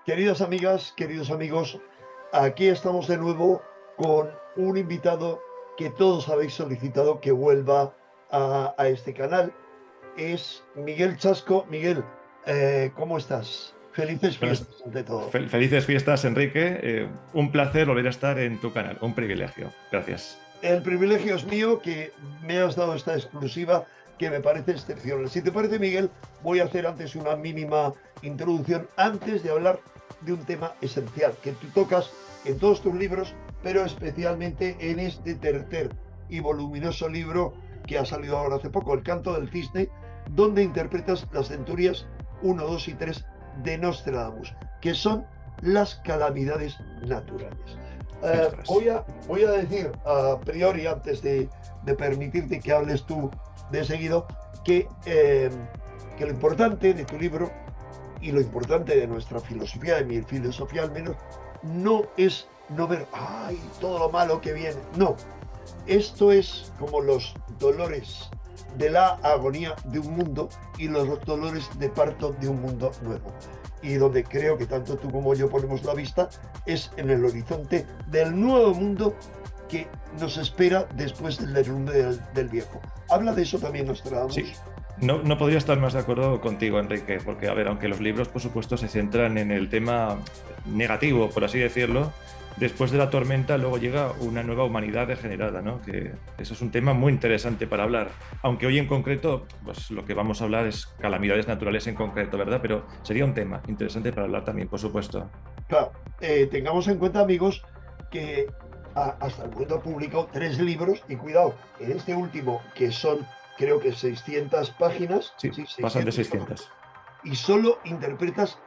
Queridas amigas, queridos amigos, aquí estamos de nuevo con un invitado que todos habéis solicitado que vuelva a este canal. Es Miguel Chasco. Miguel, ¿cómo estás? Felices Buenas, fiestas ante todo. felices fiestas, Enrique. Un placer volver a estar en tu canal, un privilegio. Gracias. El privilegio es mío que me has dado esta exclusiva que me parece excepcional. Si te parece, Miguel, voy a hacer antes una mínima introducción antes de hablar de un tema esencial que tú tocas en todos tus libros, pero especialmente en este tercer y voluminoso libro que ha salido ahora hace poco, El canto del cisne, donde interpretas las centurias 1, 2 y 3 de Nostradamus, que son las calamidades naturales. Esto es. Voy a decir a priori, antes de permitirte que hables tú de seguido, que lo importante de tu libro y lo importante de nuestra filosofía, de mi filosofía al menos, no es no ver, ay, todo lo malo que viene. No, esto es como los dolores de la agonía de un mundo y los dolores de parto de un mundo nuevo. Y donde creo que tanto tú como yo ponemos la vista es en el horizonte del nuevo mundo que nos espera después del derrumbe del viejo. Habla de eso también Nostradamus. Sí, no podría estar más de acuerdo contigo, Enrique, porque, a ver, aunque los libros, por supuesto, se centran en el tema negativo, por así decirlo, después de la tormenta luego llega una nueva humanidad degenerada, ¿no? Que eso es un tema muy interesante para hablar. Aunque hoy en concreto, pues lo que vamos a hablar es calamidades naturales en concreto, ¿verdad? Pero sería un tema interesante para hablar también, por supuesto. Claro, tengamos en cuenta, amigos, que hasta el momento ha publicado 3 libros y cuidado, en este último, que son creo que 600 páginas, Sí, sí, pasan de 600 páginas, 600. y solo interpretas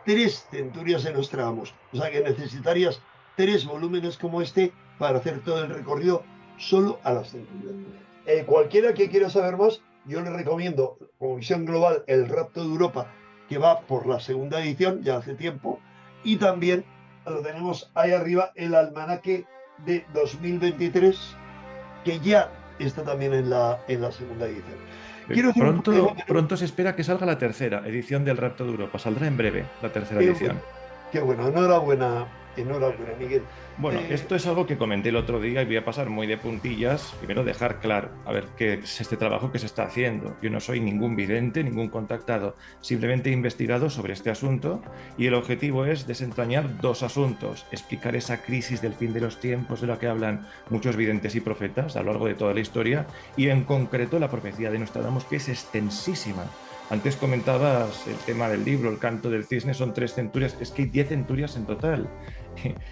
3 centurias de Nostradamus. O sea que necesitarías 3 volúmenes como este para hacer todo el recorrido solo a las centurias. Cualquiera que quiera saber más, yo le recomiendo, como visión global, El rapto de Europa, que va por la segunda edición, ya hace tiempo, y también lo tenemos ahí arriba, el almanaque de 2023, que ya está también en la segunda edición. Quiero decir un par de Pronto se espera que salga la tercera edición del Rapto de Europa. Saldrá en breve la tercera qué bueno, edición. qué bueno, enhorabuena, enhorabuena, Miguel. Bueno, Eh, esto es algo que comenté el otro día y voy a pasar muy de puntillas. Primero dejar claro, a ver, qué es este trabajo que se está haciendo. Yo no soy ningún vidente, ningún contactado. Simplemente he investigado sobre este asunto y el objetivo es desentrañar 2 asuntos. Explicar esa crisis del fin de los tiempos de la que hablan muchos videntes y profetas a lo largo de toda la historia y en concreto la profecía de Nostradamus, que es extensísima. Antes comentabas el tema del libro, el canto del cisne, son 3 centurias, es que hay 10 centurias en total.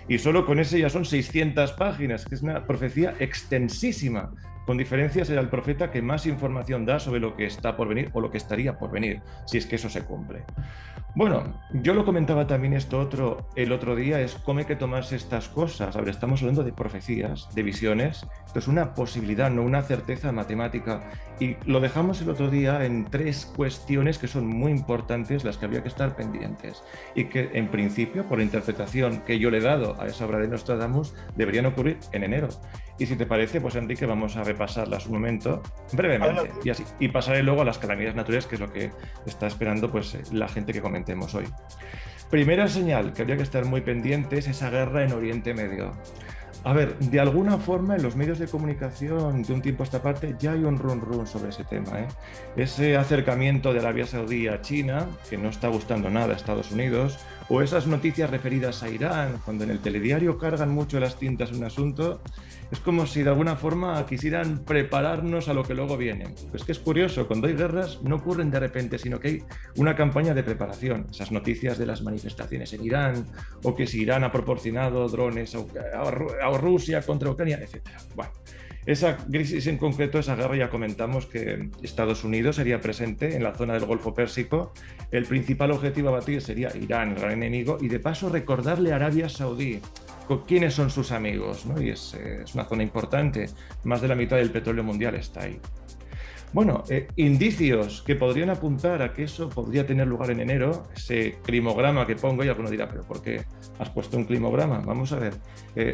Y solo con ese ya son 600 páginas, que es una profecía extensísima. Con diferencias era el profeta que más información da sobre lo que está por venir o lo que estaría por venir, si es que eso se cumple. Bueno, yo lo comentaba también el otro día, es cómo hay que tomarse estas cosas. A ver, estamos hablando de profecías, de visiones. Esto es una posibilidad, no una certeza matemática. Y lo dejamos el otro día en 3 cuestiones que son muy importantes, las que habría que estar pendientes. Y que, en principio, por la interpretación que yo le he dado a esa obra de Nostradamus, deberían ocurrir en enero. Y si te parece, pues Enrique, vamos a repasarlas un momento, brevemente, Adelante. y pasaré luego a las calamidades naturales, que es lo que está esperando pues, la gente que comentemos hoy. Primera señal que habría que estar muy pendiente es esa guerra en Oriente Medio. A ver, de alguna forma en los medios de comunicación de un tiempo a esta parte ya hay un run run sobre ese tema, ¿eh? Ese acercamiento de Arabia Saudí a China, que no está gustando nada a Estados Unidos, o esas noticias referidas a Irán, cuando en el telediario cargan mucho las tintas en un asunto, es como si de alguna forma quisieran prepararnos a lo que luego viene. Pues que es curioso, cuando hay guerras no ocurren de repente, sino que hay una campaña de preparación. Esas noticias de las manifestaciones en Irán, o que si Irán ha proporcionado drones a Rusia contra Ucrania, etc. Bueno, esa crisis en concreto, esa guerra, ya comentamos que Estados Unidos sería presente en la zona del Golfo Pérsico. El principal objetivo a batir sería Irán, el gran enemigo, y de paso recordarle a Arabia Saudí quiénes son sus amigos, ¿no? Y es una zona importante, más de la mitad del petróleo mundial está ahí. Bueno, indicios que podrían apuntar a que eso podría tener lugar en enero, ese climograma que pongo, y alguno dirá, ¿pero por qué has puesto un climograma? Vamos a ver,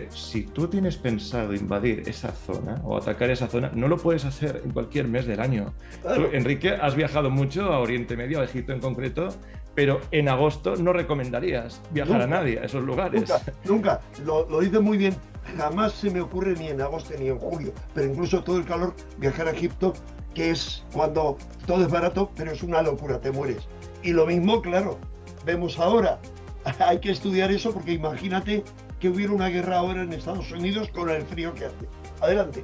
si tú tienes pensado invadir esa zona o atacar esa zona, no lo puedes hacer en cualquier mes del año. Claro. Tú, Enrique, has viajado mucho a Oriente Medio, a Egipto en concreto, pero en agosto no recomendarías viajar a nadie a esos lugares. Nunca. Lo dice muy bien. Jamás se me ocurre ni en agosto ni en julio, pero incluso todo el calor, viajar a Egipto, que es cuando todo es barato, pero es una locura, te mueres. Y lo mismo, claro, vemos ahora. Hay que estudiar eso porque imagínate que hubiera una guerra ahora en Estados Unidos con el frío que hace. Adelante.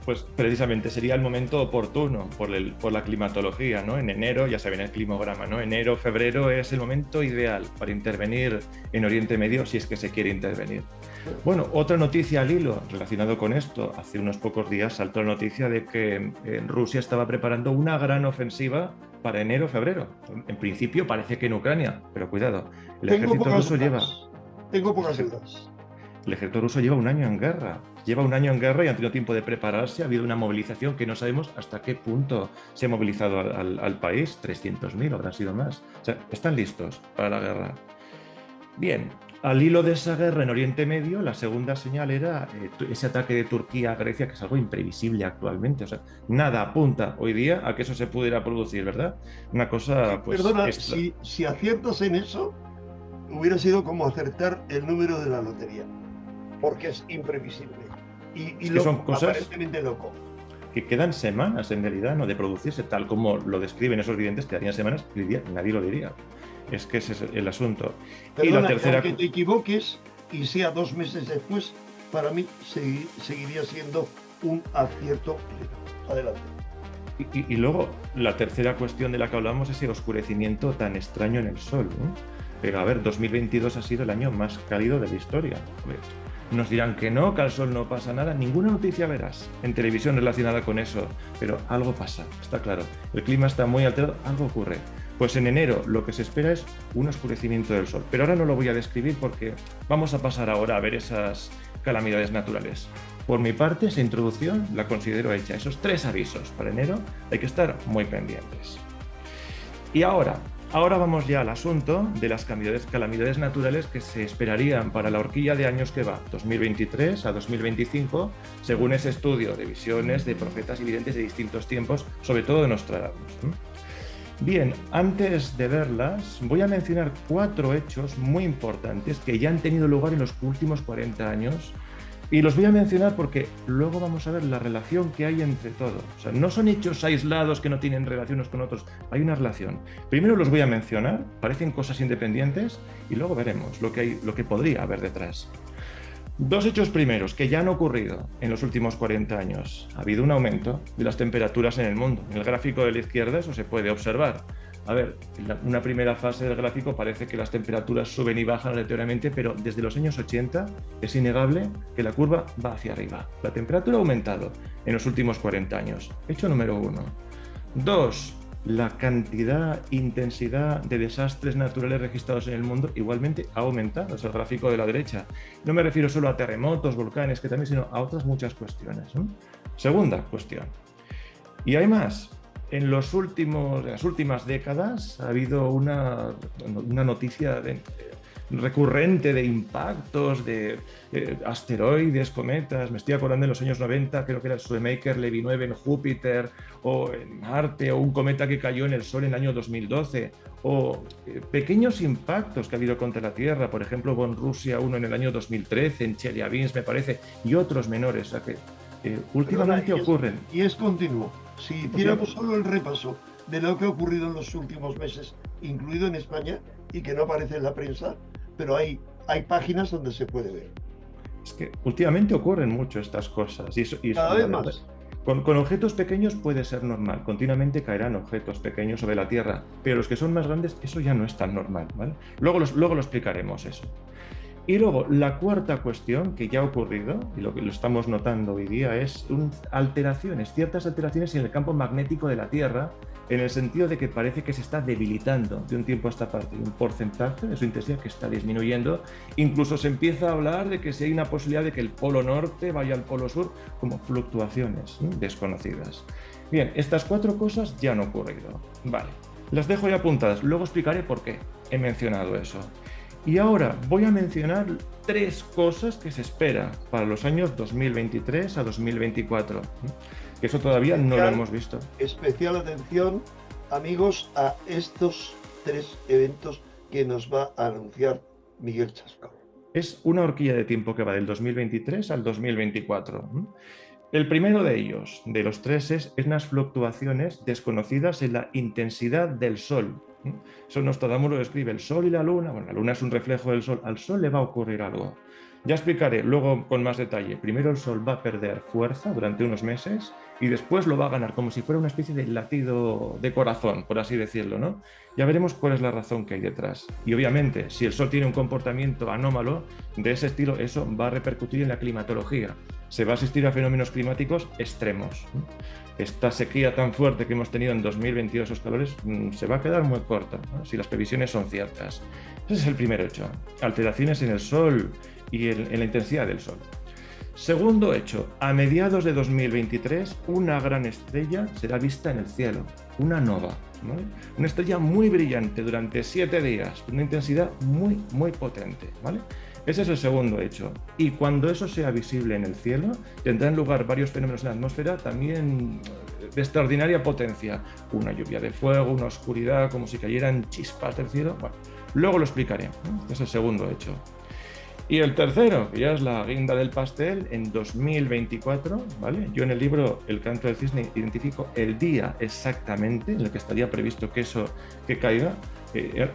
Pues precisamente sería el momento oportuno por la climatología, ¿no? En enero, ya saben el climograma, ¿no? Enero, febrero es el momento ideal para intervenir en Oriente Medio si es que se quiere intervenir. Bueno, otra noticia al hilo relacionado con esto. Hace unos pocos días saltó la noticia de que Rusia estaba preparando una gran ofensiva para enero, febrero. En principio parece que en Ucrania, pero cuidado, Tengo pocas dudas. El ejército ruso lleva un año en guerra. Lleva un año en guerra y han tenido tiempo de prepararse. Ha habido una movilización que no sabemos hasta qué punto se ha movilizado al país. 300.000, habrán sido más. O sea, están listos para la guerra. Bien, al hilo de esa guerra en Oriente Medio, la segunda señal era ese ataque de Turquía a Grecia, que es algo imprevisible actualmente. O sea, nada apunta hoy día a que eso se pudiera producir, ¿verdad? Una cosa, pues... Perdona, si aciertas en eso, hubiera sido como acertar el número de la lotería, porque es imprevisible y loco, son cosas aparentemente loco. Que quedan semanas en realidad, ¿no?, de producirse, tal como lo describen esos videntes, quedarían semanas y nadie lo diría. Es que ese es el asunto. Perdona, y la tercera... aunque te equivoques y sea 2 meses después, para mí seguiría siendo un acierto. Adelante. Y luego, la tercera cuestión de la que hablamos es el oscurecimiento tan extraño en el Sol, ¿no? Pero a ver, 2022 ha sido el año más cálido de la historia. Nos dirán que no, que al Sol no pasa nada. Ninguna noticia verás en televisión relacionada con eso. Pero algo pasa, está claro. El clima está muy alterado, algo ocurre. Pues en enero lo que se espera es un oscurecimiento del Sol. Pero ahora no lo voy a describir porque vamos a pasar ahora a ver esas calamidades naturales. Por mi parte, esa introducción la considero hecha. Esos 3 avisos para enero hay que estar muy pendientes. Y ahora vamos ya al asunto de las calamidades naturales que se esperarían para la horquilla de años que va, 2023 a 2025, según ese estudio de visiones de profetas y videntes de distintos tiempos, sobre todo de Nostradamus. Bien, antes de verlas, voy a mencionar 4 hechos muy importantes que ya han tenido lugar en los últimos 40 años. Y los voy a mencionar porque luego vamos a ver la relación que hay entre todo. O sea, no son hechos aislados que no tienen relación unos con otros, hay una relación. Primero los voy a mencionar, parecen cosas independientes, y luego veremos lo que podría haber detrás. 2 hechos primeros que ya han ocurrido en los últimos 40 años. Ha habido un aumento de las temperaturas en el mundo. En el gráfico de la izquierda eso se puede observar. A ver, en una primera fase del gráfico parece que las temperaturas suben y bajan aleatoriamente, pero desde los años 80 es innegable que la curva va hacia arriba. La temperatura ha aumentado en los últimos 40 años. Hecho número 1. 2. La cantidad, intensidad de desastres naturales registrados en el mundo igualmente ha aumentado. Es el gráfico de la derecha. No me refiero solo a terremotos, volcanes, que también, sino a otras muchas cuestiones, ¿no? Segunda cuestión. Y hay más. En las últimas décadas ha habido una noticia recurrente de impactos, de asteroides, cometas. Me estoy acordando en los años 90, creo que era el Shoemaker Levy 9 en Júpiter, o en Marte, o un cometa que cayó en el Sol en el año 2012, o pequeños impactos que ha habido contra la Tierra, por ejemplo, Von Rusia 1 en el año 2013, en Chelyabinsk, me parece, y otros menores. O sea que últimamente ocurren. Y es continuo. Si hiciéramos solo el repaso de lo que ha ocurrido en los últimos meses, incluido en España, y que no aparece en la prensa, pero hay páginas donde se puede ver. Es que últimamente ocurren mucho estas cosas. Y cada vez más. Con objetos pequeños puede ser normal. Continuamente caerán objetos pequeños sobre la Tierra, pero los que son más grandes, eso ya no es tan normal, ¿vale? Luego lo explicaremos eso. Y luego, la cuarta cuestión que ya ha ocurrido, y lo que lo estamos notando hoy día, es ciertas alteraciones en el campo magnético de la Tierra, en el sentido de que parece que se está debilitando de un tiempo a esta parte, un porcentaje de su intensidad que está disminuyendo. Incluso se empieza a hablar de que si hay una posibilidad de que el polo norte vaya al polo sur, como fluctuaciones desconocidas. Bien, estas 4 cosas ya han ocurrido. Vale, las dejo ya apuntadas, luego explicaré por qué he mencionado eso. Y ahora voy a mencionar 3 cosas que se espera para los años 2023 a 2024, que eso todavía no lo hemos visto. Especial atención, amigos, a estos 3 eventos que nos va a anunciar Miguel Chascón. Es una horquilla de tiempo que va del 2023 al 2024. El primero de ellos, de los 3, es unas fluctuaciones desconocidas en la intensidad del Sol. Eso Nostradamus lo describe, el Sol y la Luna. Bueno, la Luna es un reflejo del Sol, al Sol le va a ocurrir algo. Ya explicaré luego con más detalle. Primero el Sol va a perder fuerza durante unos meses y después lo va a ganar, como si fuera una especie de latido de corazón, por así decirlo, ¿no? Ya veremos cuál es la razón que hay detrás. Y obviamente, si el Sol tiene un comportamiento anómalo de ese estilo, eso va a repercutir en la climatología. Se va a asistir a fenómenos climáticos extremos. Esta sequía tan fuerte que hemos tenido en 2022, esos calores, se va a quedar muy corta, ¿no? Si las previsiones son ciertas. Ese es el primer hecho. Alteraciones en el Sol y en la intensidad del Sol. Segundo hecho, a mediados de 2023 una gran estrella será vista en el cielo, una nova, ¿no? Una estrella muy brillante durante 7 días, una intensidad muy, muy potente, ¿vale? Ese es el segundo hecho. Y cuando eso sea visible en el cielo, tendrán lugar varios fenómenos en la atmósfera también de extraordinaria potencia. Una lluvia de fuego, una oscuridad, como si cayeran chispas del cielo. Bueno, luego lo explicaré, ¿no? Este es el segundo hecho. Y el tercero, que ya es la guinda del pastel, en 2024, ¿vale? Yo en el libro El canto del cisne identifico el día exactamente en el que estaría previsto que eso caiga.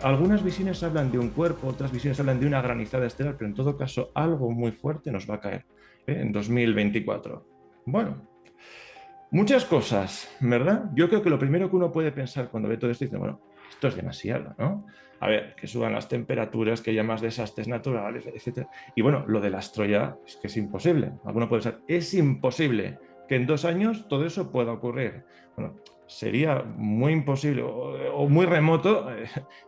Algunas visiones hablan de un cuerpo, otras visiones hablan de una granizada estelar, pero en todo caso algo muy fuerte nos va a caer en 2024. Bueno, muchas cosas, ¿verdad? Yo creo que lo primero que uno puede pensar cuando ve todo esto, dice, bueno, esto es demasiado, ¿no? A ver, que suban las temperaturas, que haya más desastres naturales, etc. Y bueno, lo del astro ya es que es imposible. Alguno puede pensar, es imposible que en 2 años todo eso pueda ocurrir. Bueno, sería muy imposible o muy remoto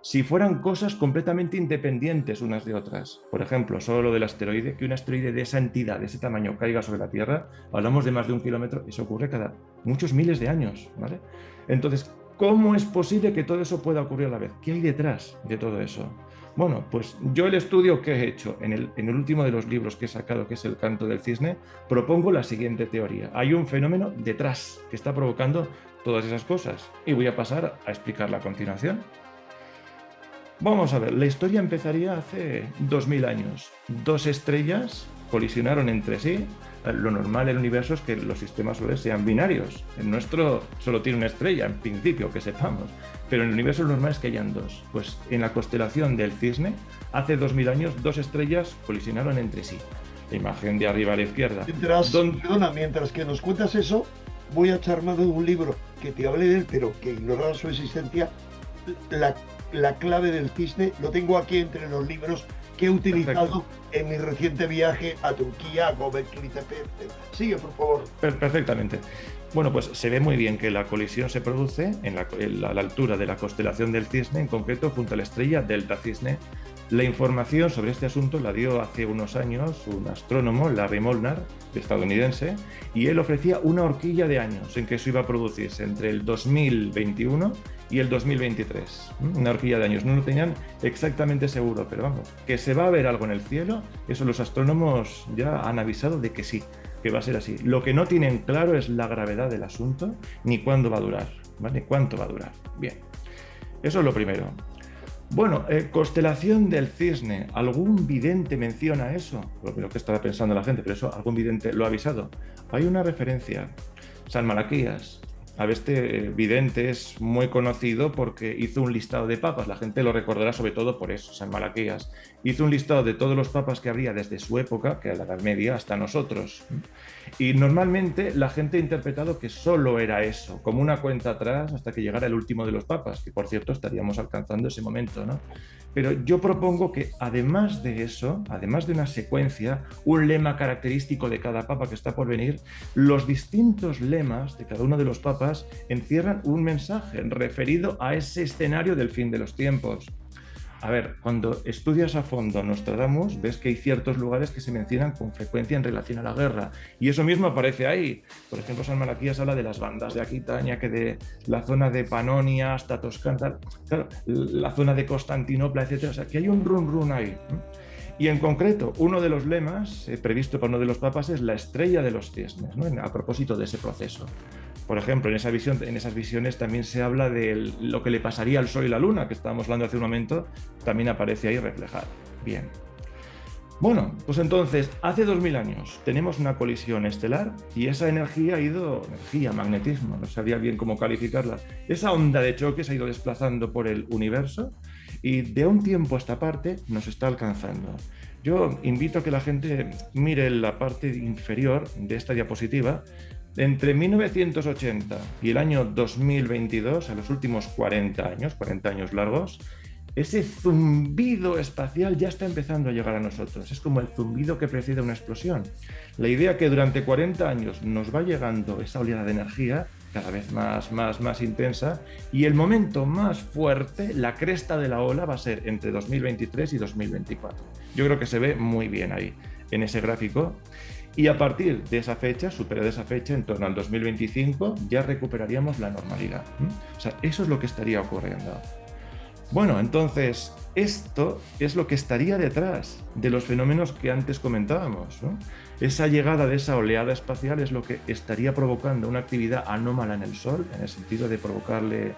si fueran cosas completamente independientes unas de otras. Por ejemplo, solo lo del asteroide, que un asteroide de esa entidad, de ese tamaño, caiga sobre la Tierra, hablamos de más de 1 kilómetro, eso ocurre cada muchos miles de años, ¿vale? Entonces, ¿cómo es posible que todo eso pueda ocurrir a la vez? ¿Qué hay detrás de todo eso? Bueno, pues yo el estudio que he hecho en el último de los libros que he sacado, que es El canto del cisne, propongo la siguiente teoría. Hay un fenómeno detrás que está provocando todas esas cosas y voy a pasar a explicarla a continuación. Vamos a ver, la historia empezaría hace 2000 años. 2 estrellas colisionaron entre sí. Lo normal en el universo es que los sistemas solares sean binarios. El nuestro solo tiene una estrella, en principio, que sepamos. Pero en el universo lo normal es que hayan 2. Pues en la constelación del Cisne, hace 2000 años, 2 estrellas colisionaron entre sí. La imagen de arriba a la izquierda. Mientras que nos cuentas eso, voy a echar mano de un libro que te hablé de él, pero que ignoraba su existencia. La clave del cisne, lo tengo aquí entre los libros que he utilizado en mi reciente viaje a Turquía, a Göbekli Tepe. Sigue, por favor. Perfectamente. Bueno, pues se ve muy bien que la colisión se produce a la altura de la constelación del Cisne, en concreto junto a la estrella Delta Cisne. La información sobre este asunto la dio hace unos años un astrónomo, Larry Molnar, estadounidense, y él ofrecía una horquilla de años en que eso iba a producirse entre el 2021 y el 2023. Una horquilla de años. No lo tenían exactamente seguro, pero vamos, que se va a ver algo en el cielo, eso los astrónomos ya han avisado de que sí, que va a ser así. Lo que no tienen claro es la gravedad del asunto, ni cuándo va a durar, ¿vale? ¿Cuánto va a durar? Bien, eso es lo primero. Bueno, constelación del Cisne. ¿Algún vidente menciona eso? Lo que estaba pensando la gente, pero eso algún vidente lo ha avisado. Hay una referencia. San Malaquías. A ver, este vidente es muy conocido porque hizo un listado de papas. La gente lo recordará sobre todo por eso, San Malaquías. Hizo un listado de todos los papas que habría desde su época, que era la Edad Media, hasta nosotros. Y normalmente la gente ha interpretado que solo era eso, como una cuenta atrás hasta que llegara el último de los papas, que por cierto estaríamos alcanzando ese momento, ¿no? Pero yo propongo que además de eso, además de una secuencia, un lema característico de cada papa que está por venir, los distintos lemas de cada uno de los papas encierran un mensaje referido a ese escenario del fin de los tiempos. A ver, cuando estudias a fondo Nostradamus, ves que hay ciertos lugares que se mencionan con frecuencia en relación a la guerra. Y eso mismo aparece ahí. Por ejemplo, San Malaquías habla de las bandas de Aquitania, que de la zona de Panonia hasta Toscana, claro, la zona de Constantinopla, etcétera. O sea, que hay un run ahí. Y en concreto, uno de los lemas previsto por uno de los papas es la estrella de los cisnes, ¿no? A propósito de ese proceso. Por ejemplo, en esas visiones también se habla de lo que le pasaría al Sol y la Luna, que estábamos hablando hace un momento, también aparece ahí reflejado. Bien. Bueno, pues entonces, hace 2000 años tenemos una colisión estelar y esa energía magnetismo, no sabía bien cómo calificarla, esa onda de choque se ha ido desplazando por el universo y de un tiempo a esta parte nos está alcanzando. Yo invito a que la gente mire la parte inferior de esta diapositiva. Entre 1980 y el año 2022, a los últimos 40 años largos, ese zumbido espacial ya está empezando a llegar a nosotros. Es como el zumbido que precede una explosión. La idea que durante 40 años nos va llegando esa oleada de energía cada vez más intensa, y el momento más fuerte, la cresta de la ola, va a ser entre 2023 y 2024. Yo creo que se ve muy bien ahí, en ese gráfico. Y a partir de esa fecha, superada esa fecha, en torno al 2025, ya recuperaríamos la normalidad. O sea, eso es lo que estaría ocurriendo. Bueno, entonces, esto es lo que estaría detrás de los fenómenos que antes comentábamos, ¿no? Esa llegada de esa oleada espacial es lo que estaría provocando una actividad anómala en el Sol, en el sentido de provocarle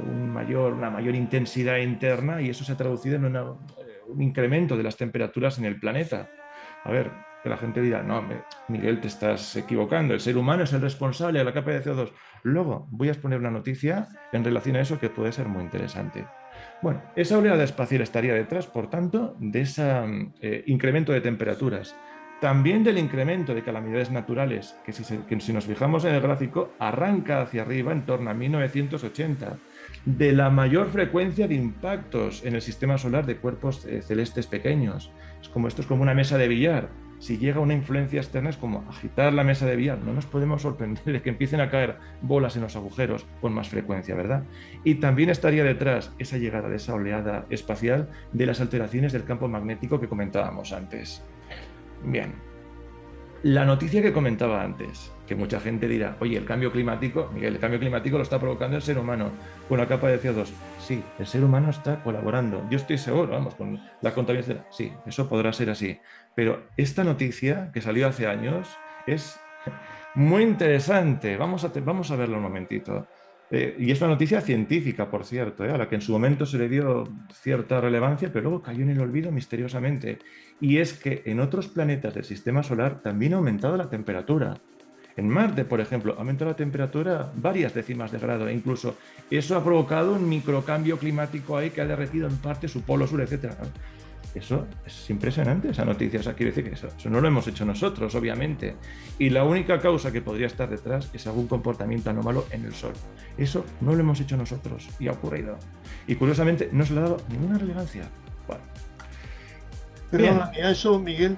una mayor intensidad interna, y eso se ha traducido en un incremento de las temperaturas en el planeta. A ver, que la gente dirá, no, Miguel, te estás equivocando, el ser humano es el responsable de la capa de CO2. Luego voy a exponer una noticia en relación a eso que puede ser muy interesante. Bueno, esa oleada espacial estaría detrás, por tanto, de ese incremento de temperaturas. También del incremento de calamidades naturales, que si nos fijamos en el gráfico, arranca hacia arriba en torno a 1980. De la mayor frecuencia de impactos en el sistema solar de cuerpos celestes pequeños. Esto es como una mesa de billar. Si llega una influencia externa es como agitar la mesa de billar. No nos podemos sorprender de que empiecen a caer bolas en los agujeros con más frecuencia, ¿verdad? Y también estaría detrás esa llegada de esa oleada espacial de las alteraciones del campo magnético que comentábamos antes. Bien, la noticia que comentaba antes, que mucha gente dirá, oye, el cambio climático, Miguel, el cambio climático lo está provocando el ser humano con la capa de CO2. Sí, el ser humano está colaborando. Yo estoy seguro, vamos, con la contaminación. Sí, eso podrá ser así. Pero esta noticia, que salió hace años, es muy interesante. Vamos a verla un momentito. Y es una noticia científica, por cierto, a la que en su momento se le dio cierta relevancia, pero luego cayó en el olvido misteriosamente. Y es que en otros planetas del sistema solar también ha aumentado la temperatura. En Marte, por ejemplo, ha aumentado la temperatura varias décimas de grado, e incluso eso ha provocado un microcambio climático ahí que ha derretido en parte su polo sur, etc. Eso es impresionante, esa noticia. O sea, quiere decir que eso no lo hemos hecho nosotros, obviamente. Y la única causa que podría estar detrás es algún comportamiento anómalo en el Sol. Eso no lo hemos hecho nosotros y ha ocurrido. Y curiosamente no se le ha dado ninguna relevancia. Bueno. Pero ni a eso, Miguel,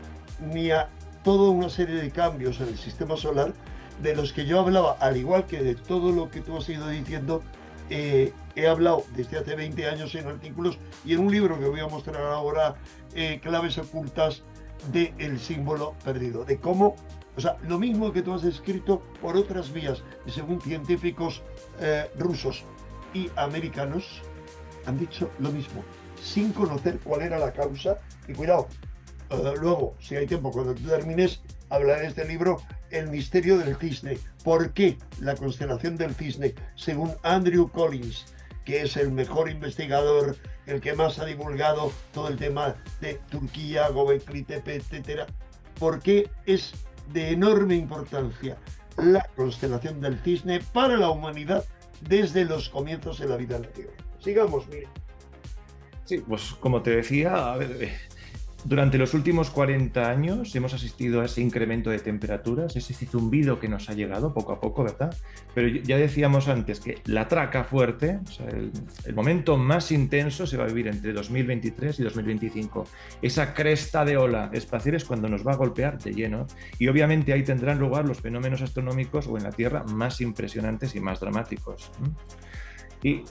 ni a toda una serie de cambios en el sistema solar de los que yo hablaba, al igual que de todo lo que tú has ido diciendo. He hablado desde hace 20 años en artículos y en un libro que voy a mostrar ahora, claves ocultas del símbolo perdido, de cómo, o sea, lo mismo que tú has escrito por otras vías, según científicos rusos y americanos, han dicho lo mismo, sin conocer cuál era la causa. Y cuidado, luego, si hay tiempo, cuando tú termines, hablaré de este libro, El misterio del cisne. ¿Por qué la constelación del cisne? Según Andrew Collins, que es el mejor investigador, el que más ha divulgado todo el tema de Turquía, Göbekli Tepe, etcétera. ¿Por qué es de enorme importancia la constelación del cisne para la humanidad desde los comienzos de la vida en la Tierra? Sigamos, Miguel. Sí, pues como te decía, a ver, durante los últimos 40 años hemos asistido a ese incremento de temperaturas, ese zumbido que nos ha llegado poco a poco, ¿verdad? Pero ya decíamos antes que la traca fuerte, o sea, el momento más intenso se va a vivir entre 2023 y 2025. Esa cresta de ola espacial es cuando nos va a golpear de lleno, y obviamente ahí tendrán lugar los fenómenos astronómicos o en la Tierra más impresionantes y más dramáticos. Y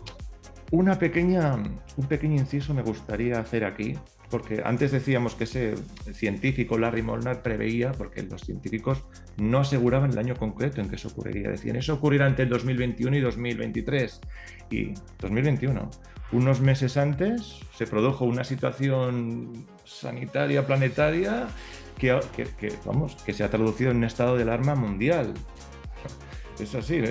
un pequeño inciso me gustaría hacer aquí, porque antes decíamos que ese científico Larry Molnar preveía, porque los científicos no aseguraban el año concreto en que eso ocurriría. Decían, eso ocurrirá entre el 2021 y 2023. Y 2021, unos meses antes, se produjo una situación sanitaria planetaria que se ha traducido en un estado de alarma mundial. Es así,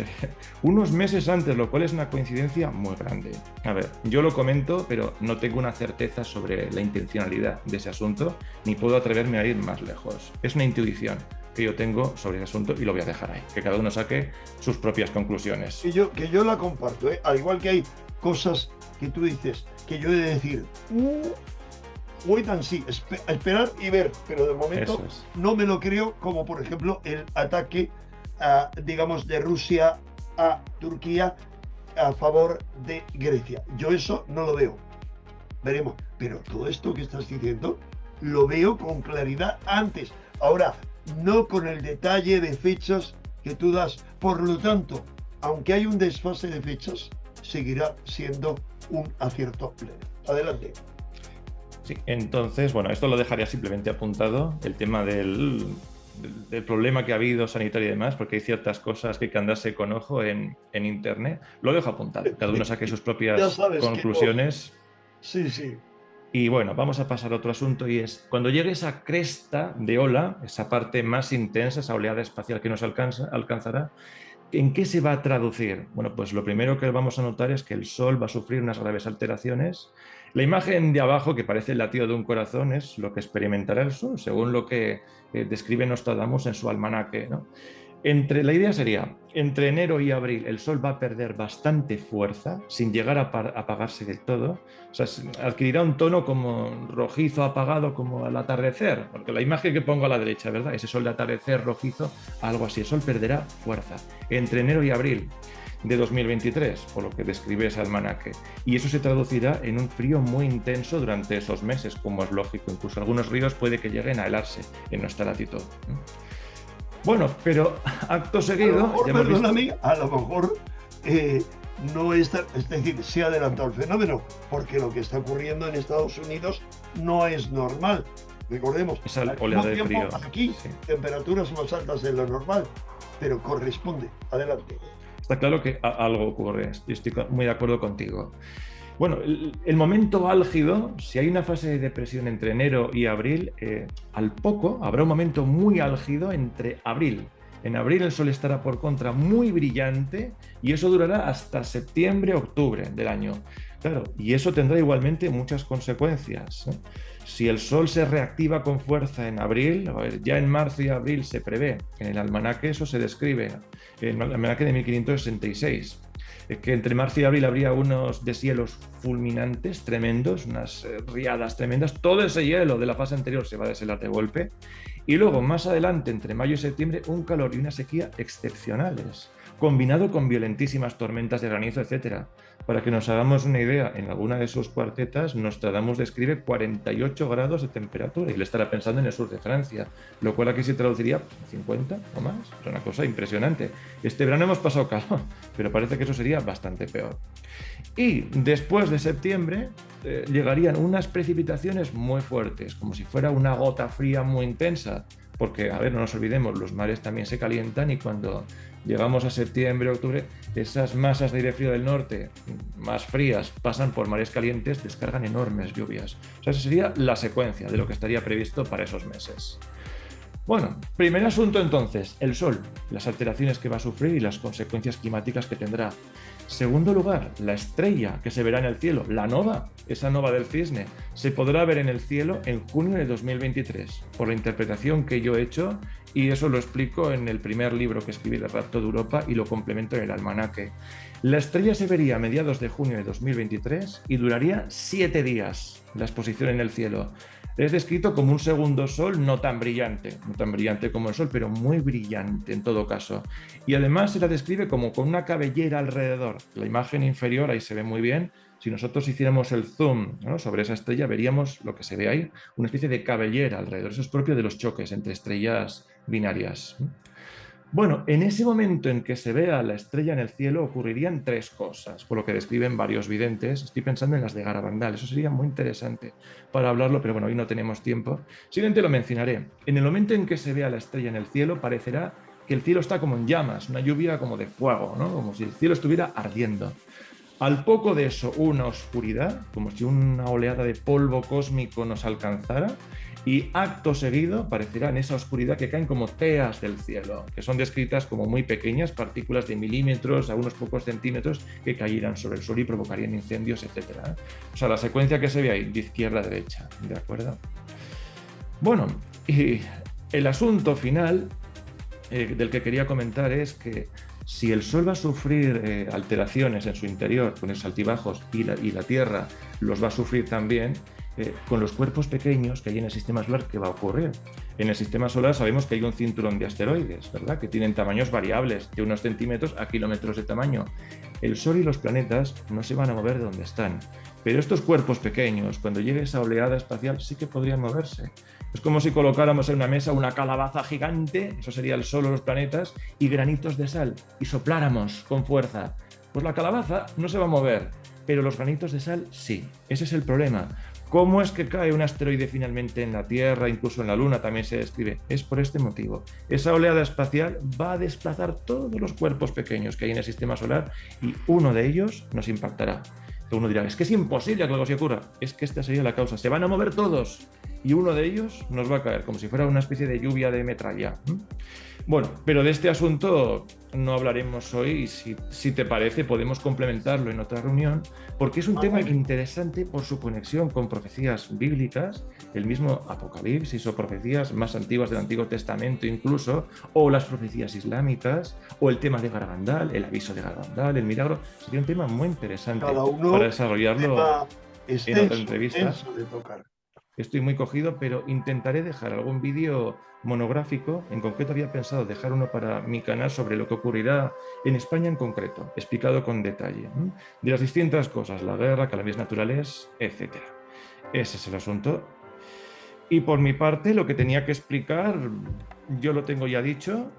unos meses antes, lo cual es una coincidencia muy grande. A ver, yo lo comento, pero no tengo una certeza sobre la intencionalidad de ese asunto, ni puedo atreverme a ir más lejos. Es una intuición que yo tengo sobre ese asunto y lo voy a dejar ahí, que cada uno saque sus propias conclusiones. Que yo la comparto, ¿eh? Al igual que hay cosas que tú dices, que yo he de decir, wait and see, esperar y ver, pero de momento no me lo creo, como por ejemplo el ataque digamos, de Rusia a Turquía a favor de Grecia. Yo eso no lo veo. Veremos. Pero todo esto que estás diciendo lo veo con claridad antes. Ahora, no con el detalle de fechas que tú das. Por lo tanto, aunque hay un desfase de fechas, seguirá siendo un acierto pleno. Adelante. Sí, entonces, bueno, esto lo dejaría simplemente apuntado, el tema del problema que ha habido sanitario y demás, porque hay ciertas cosas que hay que andarse con ojo en internet. Lo dejo apuntado, cada uno saque sus propias conclusiones. Sí, sí. Y bueno, vamos a pasar a otro asunto, y es cuando llegue esa cresta de ola, esa parte más intensa, esa oleada espacial que nos alcanzará, ¿en qué se va a traducir? Bueno, pues lo primero que vamos a notar es que el Sol va a sufrir unas graves alteraciones. La imagen de abajo, que parece el latido de un corazón, es lo que experimentará el Sol, según lo que describe Nostradamus en su almanaque, ¿no? La idea sería, entre enero y abril el Sol va a perder bastante fuerza, sin llegar a apagarse del todo. O sea, adquirirá un tono como rojizo apagado, como al atardecer, porque la imagen que pongo a la derecha, ¿verdad? Ese sol de atardecer rojizo, algo así. El Sol perderá fuerza entre enero y abril de 2023, por lo que describe ese almanaque. Y eso se traducirá en un frío muy intenso durante esos meses, como es lógico. Incluso algunos ríos puede que lleguen a helarse en nuestra latitud. Bueno, pero acto seguido... A lo mejor no está, es decir, se ha adelantado el fenómeno, porque lo que está ocurriendo en Estados Unidos no es normal. Recordemos, esa oleada de frío. Aquí, sí. Temperaturas más altas de lo normal, pero corresponde. Adelante. Está claro que algo ocurre, estoy muy de acuerdo contigo. Bueno, el momento álgido, si hay una fase de depresión entre enero y abril, al poco habrá un momento muy álgido entre abril. En abril el Sol estará por contra muy brillante y eso durará hasta septiembre, octubre del año. Claro, y eso tendrá igualmente muchas consecuencias, ¿eh? Si el Sol se reactiva con fuerza en abril, ya en marzo y abril se prevé, en el almanaque eso se describe, en el almanaque de 1566, que entre marzo y abril habría unos deshielos fulminantes tremendos, unas riadas tremendas, todo ese hielo de la fase anterior se va a deshelar de golpe, y luego más adelante, entre mayo y septiembre, un calor y una sequía excepcionales, combinado con violentísimas tormentas de granizo, etc. Para que nos hagamos una idea, en alguna de sus cuartetas Nostradamus describe 48 grados de temperatura y le estará pensando en el sur de Francia, lo cual aquí se traduciría 50 o más. Es una cosa impresionante. Este verano hemos pasado calor, pero parece que eso sería bastante peor. Y después de septiembre llegarían unas precipitaciones muy fuertes, como si fuera una gota fría muy intensa, porque, a ver, no nos olvidemos, los mares también se calientan y cuando llegamos a septiembre, octubre, esas masas de aire frío del norte, más frías, pasan por mares calientes, descargan enormes lluvias. O sea, esa sería la secuencia de lo que estaría previsto para esos meses. Bueno, primer asunto entonces, el Sol, las alteraciones que va a sufrir y las consecuencias climáticas que tendrá. Segundo lugar, la estrella que se verá en el cielo, la nova, esa nova del cisne, se podrá ver en el cielo en junio de 2023, por la interpretación que yo he hecho, y eso lo explico en el primer libro que escribí de Rapto de Europa y lo complemento en el almanaque. La estrella se vería a mediados de junio de 2023 y duraría 7 días la exposición en el cielo. Es descrito como un segundo sol no tan brillante como el Sol, pero muy brillante en todo caso. Y además se la describe como con una cabellera alrededor. La imagen inferior ahí se ve muy bien. Si nosotros hiciéramos el zoom, ¿no?, sobre esa estrella, veríamos lo que se ve ahí, una especie de cabellera alrededor. Eso es propio de los choques entre estrellas binarias. Bueno, en ese momento en que se vea la estrella en el cielo ocurrirían tres cosas, por lo que describen varios videntes. Estoy pensando en las de Garabandal, eso sería muy interesante para hablarlo, pero bueno, hoy no tenemos tiempo. Siguiente lo mencionaré. En el momento en que se vea la estrella en el cielo, parecerá que el cielo está como en llamas, una lluvia como de fuego, ¿no? Como si el cielo estuviera ardiendo. Al poco de eso, una oscuridad, como si una oleada de polvo cósmico nos alcanzara, y acto seguido parecerá en esa oscuridad que caen como teas del cielo, que son descritas como muy pequeñas partículas de milímetros a unos pocos centímetros que cayeran sobre el sol y provocarían incendios, etc. O sea, la secuencia que se ve ahí, de izquierda a derecha, ¿de acuerdo? Bueno, y el asunto final del que quería comentar es que si el Sol va a sufrir alteraciones en su interior con esos altibajos y la Tierra los va a sufrir también, con los cuerpos pequeños que hay en el sistema solar, ¿qué va a ocurrir? En el sistema solar sabemos que hay un cinturón de asteroides, ¿verdad? Que tienen tamaños variables, de unos centímetros a kilómetros de tamaño. El Sol y los planetas no se van a mover de donde están, pero estos cuerpos pequeños, cuando llegue esa oleada espacial, sí que podrían moverse. Es como si colocáramos en una mesa una calabaza gigante, eso sería el Sol o los planetas, y granitos de sal, y sopláramos con fuerza. Pues la calabaza no se va a mover, pero los granitos de sal sí. Ese es el problema. ¿Cómo es que cae un asteroide finalmente en la Tierra, incluso en la Luna también se describe? Es por este motivo. Esa oleada espacial va a desplazar todos los cuerpos pequeños que hay en el sistema solar y uno de ellos nos impactará. Uno dirá, es que es imposible que algo así ocurra. Es que esta sería la causa. Se van a mover todos y uno de ellos nos va a caer, como si fuera una especie de lluvia de metralla. Bueno, pero de este asunto no hablaremos hoy y si te parece podemos complementarlo en otra reunión, porque es un tema interesante por su conexión con profecías bíblicas, el mismo Apocalipsis o profecías más antiguas del Antiguo Testamento incluso, o las profecías islámicas, o el tema de Garabandal, el aviso de Garabandal, el milagro. Sería un tema muy interesante para desarrollarlo en otra entrevista. De tocar. Estoy muy cogido, pero intentaré dejar algún vídeo monográfico. En concreto había pensado dejar uno para mi canal sobre lo que ocurrirá en España en concreto, explicado con detalle, de las distintas cosas, la guerra, calamidades naturales, etc. Ese es el asunto. Y por mi parte, lo que tenía que explicar, yo lo tengo ya dicho.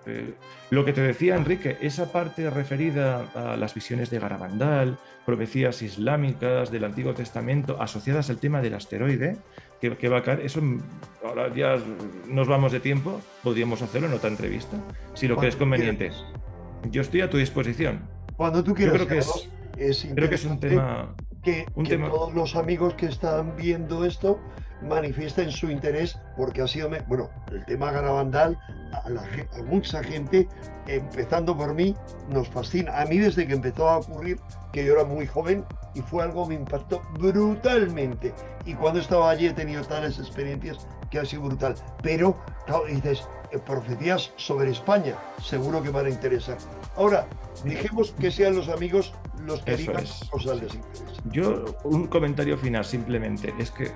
Lo que te decía, Enrique, esa parte referida a las visiones de Garabandal, profecías islámicas del Antiguo Testamento asociadas al tema del asteroide que va a caer, eso ahora ya nos vamos de tiempo, podríamos hacerlo en otra entrevista, si lo crees conveniente. Yo estoy a tu disposición. Cuando tú quieras. Yo creo que es un tema... Que todos los amigos que están viendo esto manifiesten su interés, porque ha sido, bueno, el tema Garabandal a mucha gente, empezando por mí, nos fascina. A mí desde que empezó a ocurrir, que yo era muy joven, y fue algo que me impactó brutalmente. Y cuando estaba allí he tenido tales experiencias que ha sido brutal. Pero, claro, dices, profecías sobre España, seguro que van a interesar. Ahora, dejemos que sean los amigos los que digan cosas les interesa. Yo, un comentario final simplemente, es que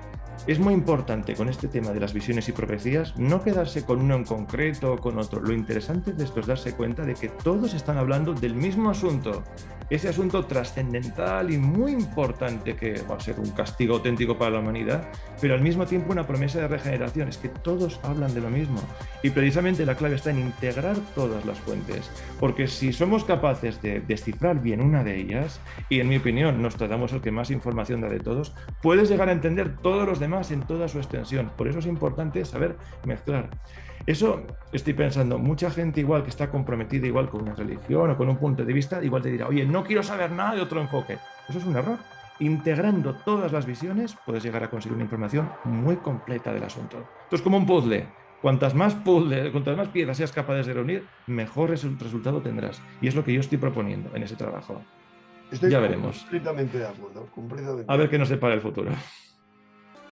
es muy importante con este tema de las visiones y profecías no quedarse con uno en concreto o con otro. Lo interesante de esto es darse cuenta de que todos están hablando del mismo asunto. Ese asunto trascendental y muy importante que va a ser un castigo auténtico para la humanidad, pero al mismo tiempo una promesa de regeneración. Es que todos hablan de lo mismo. Y precisamente la clave está en integrar todas las fuentes. Porque si somos capaces de descifrar bien una de ellas, y en mi opinión Nostradamus es el que más información da de todos, puedes llegar a entender todos los demás en toda su extensión. Por eso es importante saber mezclar. Eso estoy pensando, mucha gente igual que está comprometida igual con una religión o con un punto de vista, igual te dirá, oye, no quiero saber nada de otro enfoque. Eso es un error. Integrando todas las visiones puedes llegar a conseguir una información muy completa del asunto. Esto es como un puzzle. Cuantas más piezas seas capaz de reunir, mejor resultado tendrás. Y es lo que yo estoy proponiendo en ese trabajo. Estoy ya veremos. Completamente de acuerdo. A ver qué nos depara el futuro.